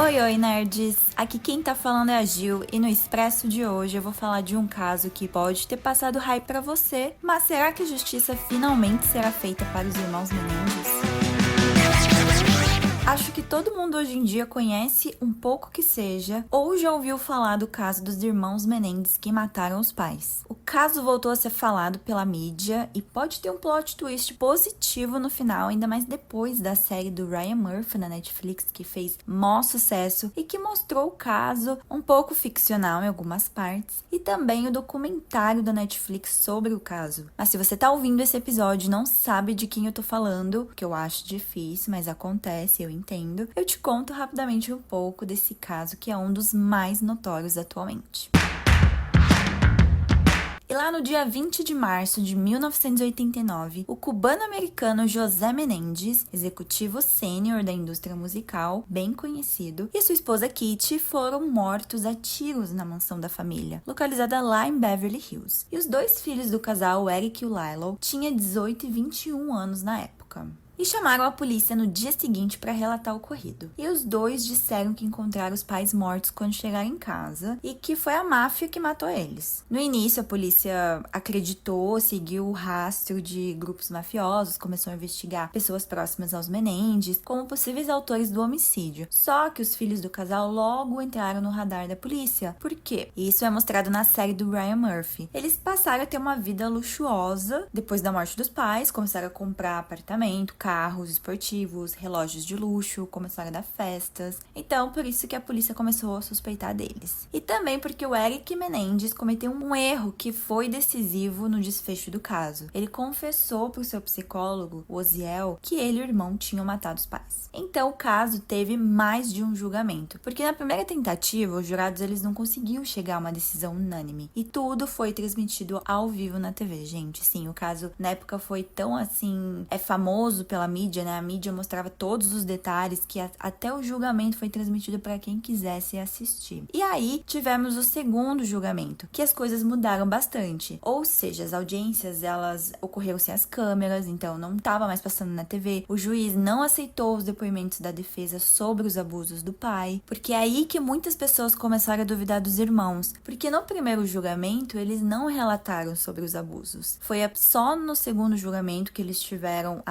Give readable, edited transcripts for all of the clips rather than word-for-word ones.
Oi, nerds! Aqui quem tá falando é a Gil e no Expresso de hoje eu vou falar de um caso que pode ter passado hype pra você, mas será que a justiça finalmente será feita para os irmãos Menendez? Acho que todo mundo hoje em dia conhece um pouco que seja, ou já ouviu falar do caso dos irmãos Menendez que mataram os pais. O caso voltou a ser falado pela mídia e pode ter um plot twist positivo no final, ainda mais depois da série do Ryan Murphy na Netflix, que fez maior sucesso e que mostrou o caso um pouco ficcional em algumas partes, e também o documentário da Netflix sobre o caso. Mas se você tá ouvindo esse episódio e não sabe de quem eu tô falando, que eu acho difícil, mas acontece, eu entendo, eu te conto rapidamente um pouco desse caso que é um dos mais notórios atualmente. E lá no dia 20 de março de 1989, o cubano-americano José Menendez, executivo sênior da indústria musical, bem conhecido, e sua esposa Kitty foram mortos a tiros na mansão da família, localizada lá em Beverly Hills. E os dois filhos do casal, o Eric e o Lilo, tinham 18 e 21 anos na época. E chamaram a polícia no dia seguinte para relatar o ocorrido. E os dois disseram que encontraram os pais mortos quando chegaram em casa e que foi a máfia que matou eles. No início, a polícia acreditou, seguiu o rastro de grupos mafiosos, começou a investigar pessoas próximas aos Menendez como possíveis autores do homicídio. Só que os filhos do casal logo entraram no radar da polícia. Por quê? Isso é mostrado na série do Ryan Murphy. Eles passaram a ter uma vida luxuosa depois da morte dos pais, começaram a comprar apartamento, carros esportivos, relógios de luxo, começaram a dar festas. Então, por isso que a polícia começou a suspeitar deles. E também porque o Eric Menendez cometeu um erro que foi decisivo no desfecho do caso. Ele confessou para o seu psicólogo, o Oziel, que ele e o irmão tinham matado os pais. Então, o caso teve mais de um julgamento, porque na primeira tentativa, os jurados eles não conseguiam chegar a uma decisão unânime. E tudo foi transmitido ao vivo na TV, gente. Sim, o caso na época foi tão assim, famoso pela mídia, né? A mídia mostrava todos os detalhes que até o julgamento foi transmitido para quem quisesse assistir. E aí tivemos o segundo julgamento, que as coisas mudaram bastante. Ou seja, as audiências elas ocorreram sem as câmeras, então não estava mais passando na TV. O juiz não aceitou os depoimentos da defesa sobre os abusos do pai, porque é aí que muitas pessoas começaram a duvidar dos irmãos, porque no primeiro julgamento eles não relataram sobre os abusos. Foi só no segundo julgamento que eles tiveram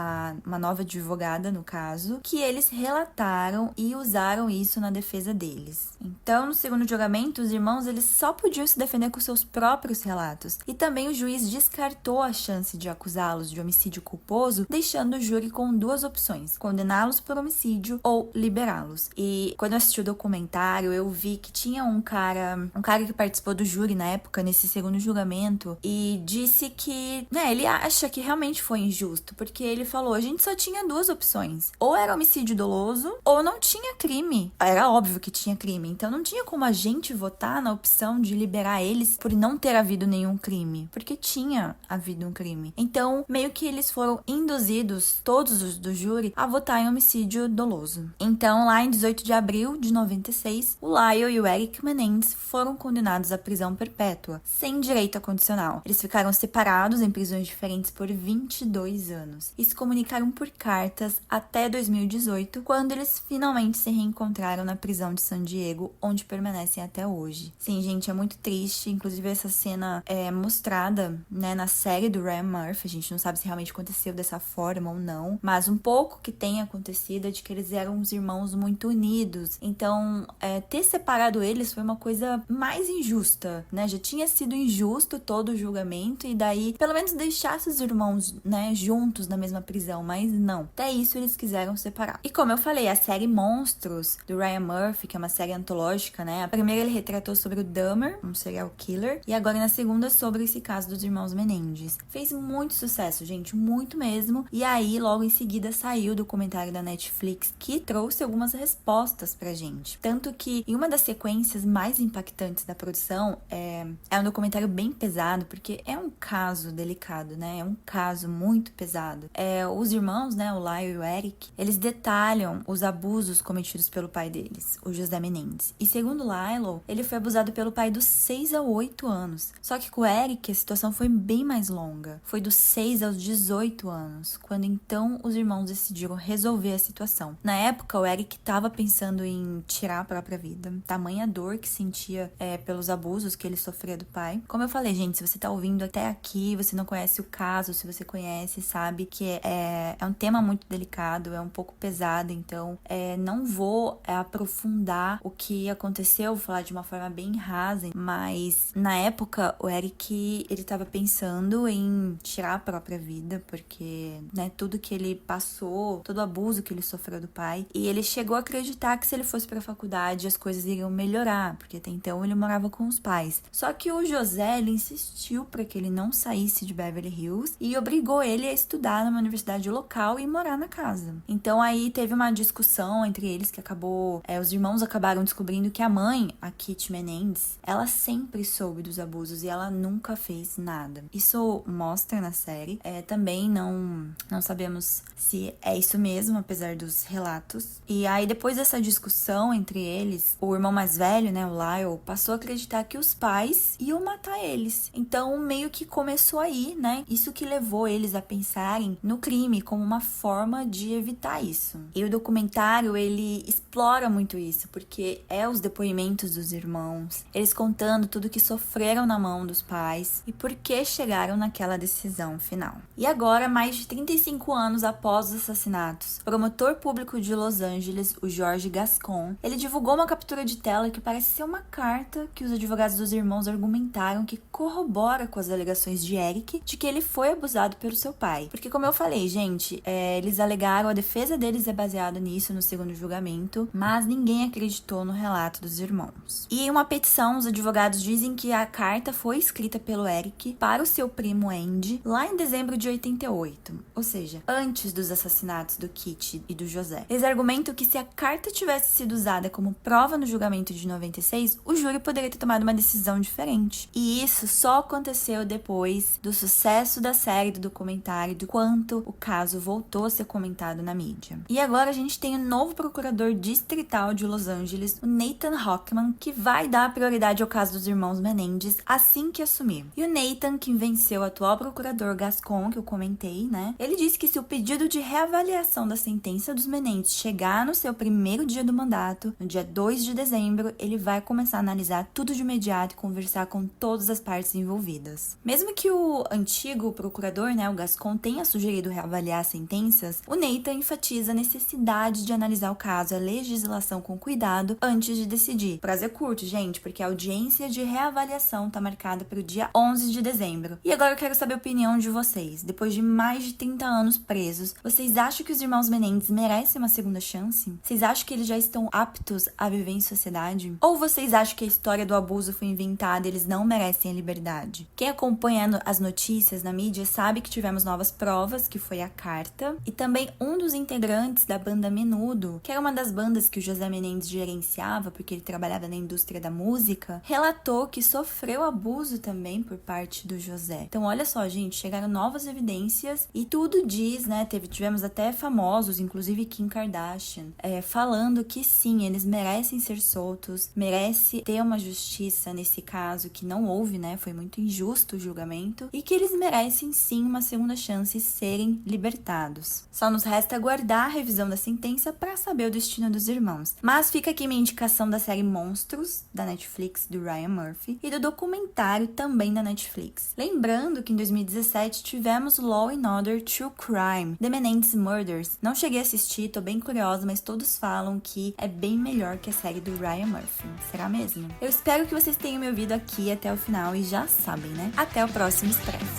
uma nova advogada, no caso, que eles relataram e usaram isso na defesa deles. Então, no segundo julgamento, os irmãos eles só podiam se defender com seus próprios relatos. E também o juiz descartou a chance de acusá-los de homicídio culposo, deixando o júri com duas opções: condená-los por homicídio ou liberá-los. E quando eu assisti o documentário, eu vi que tinha um cara que participou do júri na época, nesse segundo julgamento, e disse que, ele acha que realmente foi injusto, porque ele falou: a gente só tinha duas opções. Ou era homicídio doloso, ou não tinha crime. Era óbvio que tinha crime. Então não tinha como a gente votar na opção de liberar eles por não ter havido nenhum crime. Porque tinha havido um crime. Então, meio que eles foram induzidos, todos os do júri, a votar em homicídio doloso. Então, lá em 18 de abril de 96, o Lyle e o Eric Menendez foram condenados à prisão perpétua, sem direito a condicional. Eles ficaram separados em prisões diferentes por 22 anos. E se comunicaram por cartas até 2018, quando eles finalmente se reencontraram na prisão de San Diego, onde permanecem até hoje. Sim, gente, é muito triste. Inclusive, essa cena é mostrada, na série do Ryan Murphy. A gente não sabe se realmente aconteceu dessa forma ou não, mas um pouco que tem acontecido é de que eles eram uns irmãos muito unidos. Então, ter separado eles foi uma coisa mais injusta, Já tinha sido injusto todo o julgamento, e daí, pelo menos deixasse os irmãos, juntos na mesma prisão, mas não. Até isso eles quiseram separar. E como eu falei, a série Monstros, do Ryan Murphy, que é uma série antológica, A primeira ele retratou sobre o Dahmer, um serial killer, e agora na segunda sobre esse caso dos irmãos Menendez. Fez muito sucesso, gente, muito mesmo. E aí, logo em seguida, saiu o documentário da Netflix, que trouxe algumas respostas pra gente. Tanto que, em uma das sequências mais impactantes da produção, é um documentário bem pesado, porque é um caso delicado, É um caso muito pesado. Os irmãos irmãos, né, o Lyle e o Eric, eles detalham os abusos cometidos pelo pai deles, o José Menendez. E segundo Lyle, ele foi abusado pelo pai dos 6 a 8 anos. Só que com o Eric, a situação foi bem mais longa. Foi dos 6 aos 18 anos, quando então os irmãos decidiram resolver a situação. Na época, o Eric estava pensando em tirar a própria vida. Tamanha dor que sentia pelos abusos que ele sofria do pai. Como eu falei, gente, se você tá ouvindo até aqui, você não conhece o caso, se você conhece, sabe que é um tema muito delicado, é um pouco pesado, então não vou aprofundar o que aconteceu, vou falar de uma forma bem rasa, mas na época o Eric, ele tava pensando em tirar a própria vida, porque, né, tudo que ele passou, todo o abuso que ele sofreu do pai, e ele chegou a acreditar que se ele fosse pra faculdade as coisas iriam melhorar, porque até então ele morava com os pais. Só que o José, ele insistiu para que ele não saísse de Beverly Hills e obrigou ele a estudar numa universidade local e morar na casa. Então aí teve uma discussão entre eles que acabou, os irmãos acabaram descobrindo que a mãe, a Kitty Menendez, ela sempre soube dos abusos e ela nunca fez nada. Isso mostra na série. Também não sabemos se é isso mesmo, apesar dos relatos. E aí depois dessa discussão entre eles, o irmão mais velho, né, o Lyle, passou a acreditar que os pais iam matar eles. Então meio que começou aí, né? Isso que levou eles a pensarem no crime como uma forma de evitar isso. E o documentário, ele explora muito isso, porque os depoimentos dos irmãos, eles contando tudo que sofreram na mão dos pais e por que chegaram naquela decisão final. E agora, mais de 35 anos após os assassinatos, o promotor público de Los Angeles, o George Gascon, ele divulgou uma captura de tela que parece ser uma carta que os advogados dos irmãos argumentaram que corrobora com as alegações de Eric de que ele foi abusado pelo seu pai. Porque, como eu falei, gente, eles alegaram, a defesa deles é baseada nisso no segundo julgamento, mas ninguém acreditou no relato dos irmãos. E em uma petição, os advogados dizem que a carta foi escrita pelo Eric para o seu primo Andy lá em dezembro de 88, ou seja, antes dos assassinatos do Kitty e do José. Eles argumentam que se a carta tivesse sido usada como prova no julgamento de 96, o júri poderia ter tomado uma decisão diferente. E isso só aconteceu depois do sucesso da série, do documentário, do quanto o caso voltou a ser comentado na mídia. E agora a gente tem o novo procurador distrital de Los Angeles, o Nathan Hochman, que vai dar prioridade ao caso dos irmãos Menendez assim que assumir. E o Nathan, que venceu o atual procurador Gascon, que eu comentei, né? Ele disse que se o pedido de reavaliação da sentença dos Menendez chegar no seu primeiro dia do mandato, no dia 2 de dezembro, ele vai começar a analisar tudo de imediato e conversar com todas as partes envolvidas. Mesmo que o antigo procurador, né, o Gascon, tenha sugerido reavaliar as sentenças, o Nathan enfatiza a necessidade de analisar o caso e a legislação com cuidado antes de decidir. Prazo é curto, gente, porque a audiência de reavaliação está marcada para o dia 11 de dezembro. E agora eu quero saber a opinião de vocês. Depois de mais de 30 anos presos, vocês acham que os irmãos Menendez merecem uma segunda chance? Vocês acham que eles já estão aptos a viver em sociedade? Ou vocês acham que a história do abuso foi inventada e eles não merecem a liberdade? Quem acompanha as notícias na mídia sabe que tivemos novas provas, que foi a carta, e também um dos integrantes da banda Menudo, que era uma das bandas que o José Menendez gerenciava, porque ele trabalhava na indústria da música, relatou que sofreu abuso também por parte do José. Então olha só, gente, chegaram novas evidências e tudo diz, né, tivemos até famosos, inclusive Kim Kardashian, falando que sim, eles merecem ser soltos, merece ter uma justiça nesse caso que não houve, né, foi muito injusto o julgamento, e que eles merecem sim uma segunda chance e serem libertados. Só nos resta aguardar a revisão da sentença para saber o destino dos irmãos. Mas fica aqui minha indicação da série Monstros, da Netflix, do Ryan Murphy, e do documentário também da Netflix. Lembrando que em 2017 tivemos Law & Order True Crime, The Menendez Murders. Não cheguei a assistir, tô bem curiosa, mas todos falam que é bem melhor que a série do Ryan Murphy. Será mesmo? Eu espero que vocês tenham me ouvido aqui até o final e já sabem, né? Até o próximo Expresso.